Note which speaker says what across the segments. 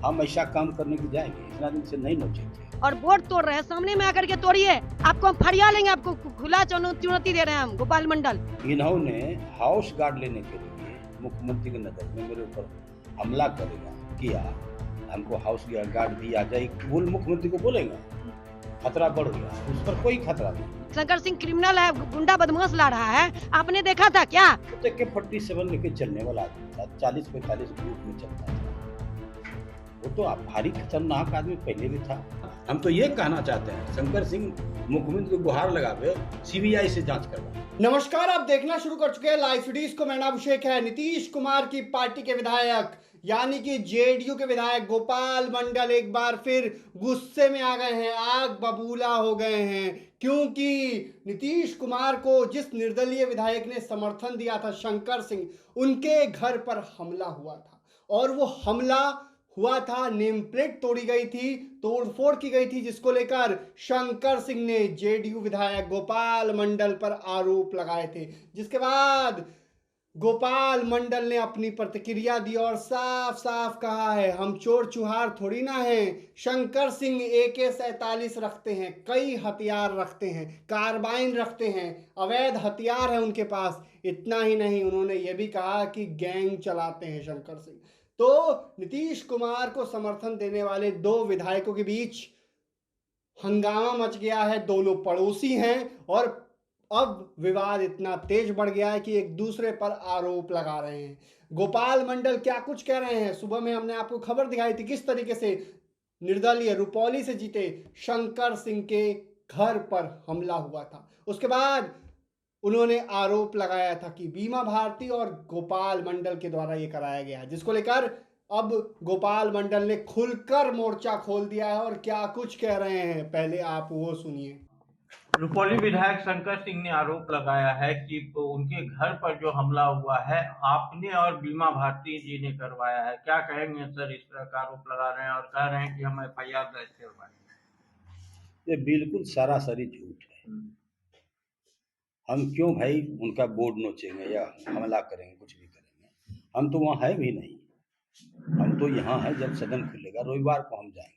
Speaker 1: हम ऐसा काम करने की जाएंगे, इतना दिन से नहीं नोचे थे।
Speaker 2: और बोर्ड तोड़ रहे हैं, सामने में आकर के तोड़िए, आपको हम फरिया लेंगे, आपको खुला चुनौती दे रहे हैं हम, गोपाल मंडल।
Speaker 1: इन्होंने हाउस गार्ड लेने के लिए मुख्यमंत्री की नजर में मेरे ऊपर हमला करेगा किया, हमको हाउस गार्ड दिया जाए, बोल मुख्यमंत्री को बोलेगा, खतरा बढ़ गया। उस पर कोई खतरा नहीं।
Speaker 2: शंकर सिंह क्रिमिनल है, गुंडा बदमाश ला रहा है, आपने देखा था क्या?
Speaker 1: तो के 47 लेके चलने वाला आदमी था, 40-45 ग्रुप में चलता था। वो तो भारी खतरनाक आदमी पहले भी था। हम तो ये कहना चाहते हैं, शंकर सिंह मुख्यमंत्री को गुहार लगावे, सीबीआई से जांच करवा।
Speaker 3: नमस्कार, आप देखना शुरू कर चुके हैं लाइव सिटीज को। मेरा नाम अभिषेक है। नीतीश कुमार की पार्टी के विधायक यानी कि जेडीयू के विधायक गोपाल मंडल एक बार फिर गुस्से में आ गए हैं, आग बबूला हो गए हैं, क्योंकि नीतीश कुमार को जिस निर्दलीय विधायक ने समर्थन दिया था, शंकर सिंह, उनके घर पर हमला हुआ था। और वो हमला हुआ था, नेम प्लेट तोड़ी गई थी, तोड़फोड़ की गई थी, जिसको लेकर शंकर सिंह ने जेडीयू विधायक गोपाल मंडल पर आरोप लगाए थे। जिसके बाद गोपाल मंडल ने अपनी प्रतिक्रिया दी और साफ साफ कहा है, हम चोर चुहार थोड़ी ना हैं। शंकर सिंह AK-47 रखते हैं, कई हथियार रखते हैं, कार्बाइन रखते हैं, अवैध हथियार है उनके पास। इतना ही नहीं, उन्होंने ये भी कहा कि गैंग चलाते हैं शंकर सिंह। तो नीतीश कुमार को समर्थन देने वाले दो विधायकों के बीच हंगामा मच गया है। दोनों पड़ोसी हैं और अब विवाद इतना तेज बढ़ गया है कि एक दूसरे पर आरोप लगा रहे हैं। गोपाल मंडल क्या कुछ कह रहे हैं, सुबह में हमने आपको खबर दिखाई थी किस तरीके से निर्दलीय रुपौली से जीते शंकर सिंह के घर पर हमला हुआ था। उसके बाद उन्होंने आरोप लगाया था कि बीमा भारती और गोपाल मंडल के द्वारा यह कराया गया है, जिसको लेकर अब गोपाल मंडल ने खुलकर मोर्चा खोल दिया है। और क्या कुछ कह रहे हैं, पहले आप वो सुनिए।
Speaker 4: रुपौली विधायक शंकर सिंह ने आरोप लगाया है कि उनके घर पर जो हमला हुआ है आपने और बीमा भारती जी ने करवाया है। क्या कहेंगे सर, इस तरह का आरोप लगा रहे हैं और कह रहे हैं कि हम FIR दर्ज करवाएंगे।
Speaker 1: ये बिल्कुल सरासरी झूठ है। हम क्यों भाई उनका बोर्ड नोचेंगे या हमला करेंगे, कुछ भी करेंगे। हम तो वहाँ है भी नहीं, हम तो यहाँ है। जब सदन खुलेगा रविवार को हम जाएंगे,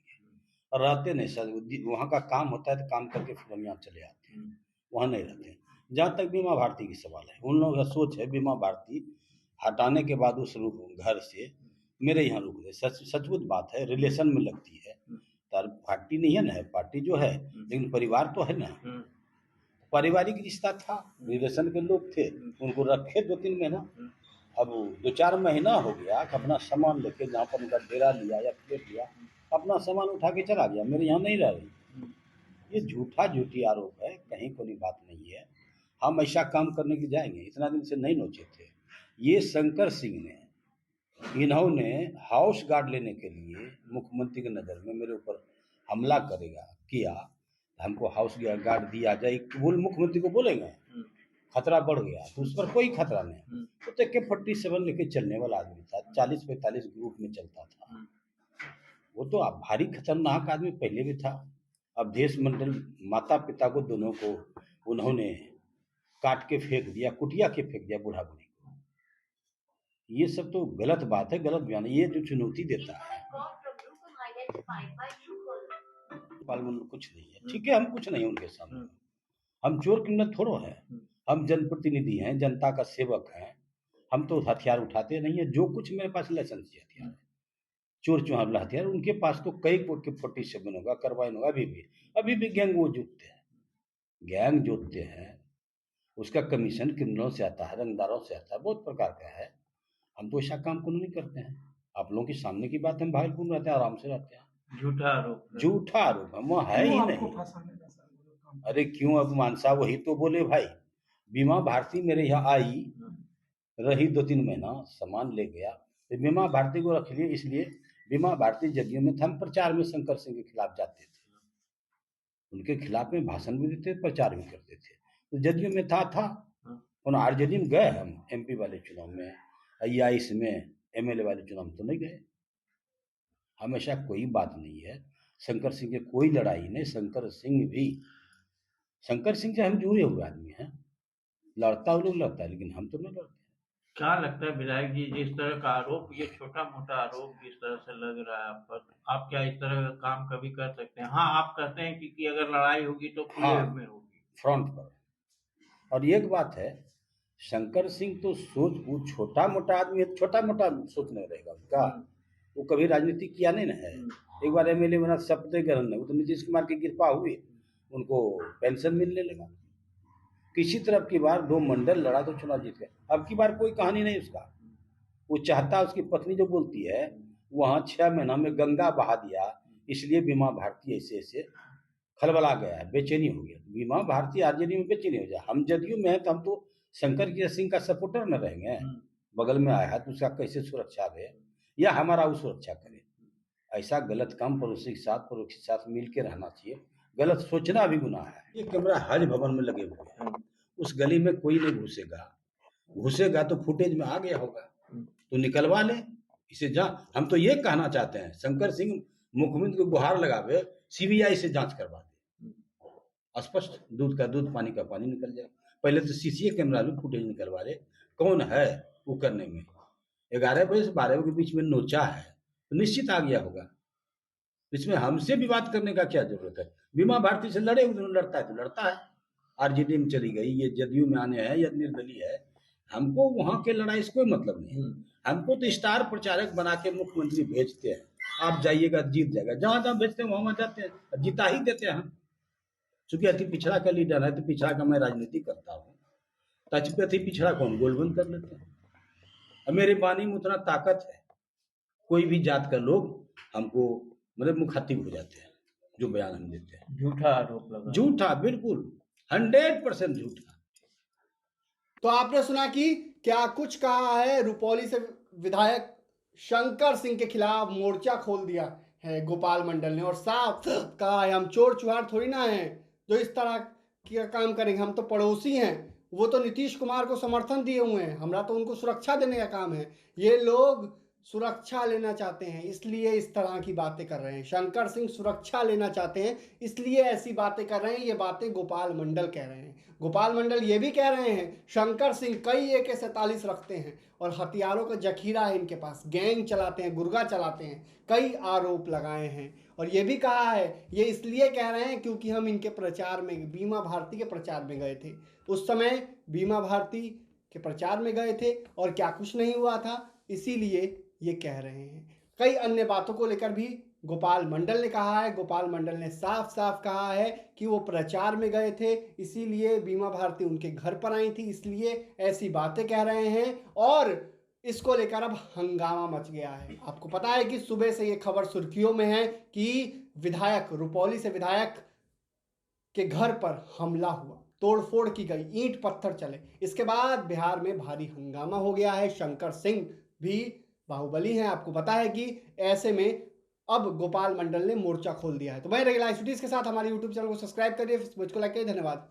Speaker 1: और रहते नहीं सर, वहाँ का काम होता है तो काम करके फिर हम यहाँ चले आते हैं, वहाँ नहीं रहते। जहाँ तक बीमा भारती की सवाल है, उन लोगों का सोच है बीमा भारती हटाने के बाद उस घर से मेरे यहाँ रुक गए। सचमुच बात है, रिलेशन में लगती है। पार्टी नहीं है ना, पार्टी जो है, लेकिन परिवार तो है ना, पारिवारिक रिश्ता था, रिलेशन के लोग थे, उनको रखे 2-3 महीना। अब 2-4 महीना हो गया कि अपना सामान लेके जहाँ पर उनका डेरा लिया या फ्लैट लिया, अपना सामान उठा के चला गया, मेरे यहाँ नहीं रह रही। ये झूठी आरोप है, कहीं कोई बात नहीं है। हम ऐसा काम करने की जाएंगे, इतना दिन से नहीं नोचे थे। ये शंकर सिंह ने, इन्होंने हाउस गार्ड लेने के लिए मुख्यमंत्री की नज़र में मेरे ऊपर हमला करेगा किया, हमको हाउस गार्ड दिया जाए, बोल मुख्यमंत्री को बोलेगा, खतरा बढ़ गया। तो उस पर कोई खतरा नहीं। तो AK-47 लेके चलने वाला आदमी था, 40-45 ग्रुप में चलता था। वो तो भारी खतरनाक आदमी पहले भी था। अब देश मंडल माता पिता को दोनों को उन्होंने काट के फेंक दिया, कुटिया के फेंक दिया बूढ़ा बुढ़ी को। ये सब तो गलत बात है, गलत बयान। ये जो चुनौती देता है कुछ नहीं है, ठीक है, हम कुछ नहीं उनके सामने। हम चोर क्रिमिनल थोड़ो है, हम जनप्रतिनिधि हैं, जनता का सेवक हैं। हम तो हथियार उठाते नहीं है। जो कुछ मेरे पास लाइसेंस हथियार है, चोर चुहार वाला हथियार उनके पास तो कई AK-47 होगा, कार्बाइन होगा। अभी भी गैंग वो जोतते हैं। उसका कमीशन क्रिमिनलों से आता है, रंगदारों से आता है, बहुत प्रकार का है। हम तो ऐसा काम को नहीं करते हैं। आप लोगों के सामने की बात, हम भागलपुर रहते हैं, आराम से रहते हैं।
Speaker 4: झूठा आरोप
Speaker 1: हम वहाँ है ही नहीं। अरे क्यों अब मानसा, वही तो बोले भाई, बीमा भारती मेरे यहाँ आई, रही 2-3 महीना, सामान ले गया। तो बीमा भारती को रख लिए, इसलिए बीमा भारती जदयू में था। हम प्रचार में शंकर सिंह के खिलाफ जाते थे, उनके खिलाफ में भाषण भी देते, प्रचार भी करते थे। तो जदयू में था। और RJD में गए हम MP वाले चुनाव में, या इसमें MLA वाले चुनाव में तो नहीं गए। हमेशा कोई बात नहीं है, शंकर सिंह के कोई लड़ाई नहीं। शंकर सिंह से हम जुड़े हुए आदमी हैं। लड़ता वो लोग लड़ता है, लेकिन हम तो नहीं लड़ते।
Speaker 4: क्या लगता है विधायक जी, जिस तरह का आरोप, ये छोटा मोटा आरोप जिस तरह से लग रहा है आप पर, आप क्या इस तरह का काम कभी कर सकते हैं? हाँ, आप कहते हैं कि अगर लड़ाई होगी तो खुले
Speaker 1: हाँ,
Speaker 4: में होगी।
Speaker 1: फ्रंट पर। और एक बात है, शंकर सिंह तो सोच, वो छोटा मोटा आदमी है, छोटा मोटा सोच नहीं रहेगा उसका। वो कभी राजनीति किया नहीं ना है। एक बार एमएलए बना, शपथ ग्रहण है, वो तो नीतीश कुमार की कृपा हुई, उनको पेंशन मिलने लगा। किसी तरफ की बार 2 मंडल लड़ा तो चुनाव जीत गया। अब की बार कोई कहानी नहीं उसका। वो चाहता, उसकी पत्नी जो बोलती है, वहाँ 6 महीना में गंगा बहा दिया, इसलिए बीमा भारती ऐसे ऐसे खलबला गया है, बेचैनी हो गया। बीमा भारती आरजेडी में बेचैनी हो जाए। हम जदयू में है तो हम तो शंकर सिंह का सपोर्टर न रहेंगे। बगल में आया है तो उसका कैसे सुरक्षा दे, या हमारा वो सुरक्षा करे। ऐसा गलत काम पड़ोसी के साथ मिल के रहना चाहिए। गलत सोचना भी गुनाह है। ये कैमरा हज भवन में लगे हुए हैं, उस गली में कोई नहीं घुसेगा तो फुटेज में आ गया होगा तो निकलवा ले इसे। हम तो ये कहना चाहते हैं, शंकर सिंह मुख्यमंत्री को गुहार लगावे, सीबीआई से जांच करवा दे, स्पष्ट दूध का दूध पानी का पानी निकल जाए। पहले तो सीसीए कैमरा में फुटेज निकलवा ले, कौन है वो करने में। 11 बजे से 12 बजे के बीच में नोचा है तो निश्चित आ गया होगा। इसमें हमसे विवाद करने का क्या जरूरत है। बीमा भारती से लड़े, उन्होंने लड़ता है तो लड़ता है। आरजेडी में चली गई, ये जदयू में आने हैं या निर्दलीय है, हमको वहां के लड़ाई से कोई मतलब नहीं है। हमको तो स्टार प्रचारक बना के मुख्यमंत्री भेजते हैं, आप जाइएगा जीत जाएगा। जहां जहां भेजते हैं वहां जाते हैं, जीता ही देते हैं हम। चूंकि अति पिछड़ा का लीडर है तो पिछड़ा का मैं राजनीति करता हूँ, तो अति पिछड़ा कौन गोलबंद कर लेते हैं। अब मेरे वाणी में उतना ताकत है, कोई भी जात का लोग हमको मतलब मुखातिब हो जाते हैं जो बयान हम देते हैं।
Speaker 4: झूठा आरोप लगा,
Speaker 1: झूठा, बिल्कुल 100% झूठा।
Speaker 3: तो आपने सुना कि क्या कुछ कहा है। रुपौली से विधायक शंकर सिंह के खिलाफ मोर्चा खोल दिया है गोपाल मंडल ने, और साफ कहा है हम चोर चुहार थोड़ी ना हैं जो इस तरह का काम करेंगे। हम तो पड़ोसी हैं, वो तो नीतीश कुमार को समर्थन दिए हुए हैं, हमारा तो उनको सुरक्षा देने का काम है। ये लोग सुरक्षा लेना चाहते हैं इसलिए इस तरह की बातें कर रहे हैं। शंकर सिंह सुरक्षा लेना चाहते हैं इसलिए ऐसी बातें कर रहे हैं। ये बातें गोपाल मंडल कह रहे हैं। गोपाल मंडल ये भी कह रहे हैं शंकर सिंह कई AK-47 रखते हैं और हथियारों का जखीरा है इनके पास, गैंग चलाते हैं, गुर्गा चलाते हैं, कई आरोप लगाए हैं। और ये भी कहा है ये इसलिए कह रहे हैं क्योंकि हम इनके प्रचार में, बीमा भारती के प्रचार में गए थे। उस समय बीमा भारती के प्रचार में गए थे और क्या कुछ नहीं हुआ था, इसीलिए ये कह रहे हैं। कई अन्य बातों को लेकर भी गोपाल मंडल ने कहा है। गोपाल मंडल ने साफ साफ कहा है कि वो प्रचार में गए थे, इसीलिए बीमा भारती उनके घर पर आई थी, इसलिए ऐसी बातें कह रहे हैं। और इसको लेकर अब हंगामा मच गया है। आपको पता है कि सुबह से ये खबर सुर्खियों में है कि विधायक, रुपौली से विधायक के घर पर हमला हुआ, तोड़फोड़ की गई, ईंट पत्थर चले। इसके बाद बिहार में भारी हंगामा हो गया है। शंकर सिंह भी बाहुबली हैं, आपको पता है कि ऐसे में अब गोपाल मंडल ने मोर्चा खोल दिया है। तो मैं रेगुलर के साथ हमारे YouTube चैनल को सब्सक्राइब करिए, मुझको लाइक करिए। धन्यवाद।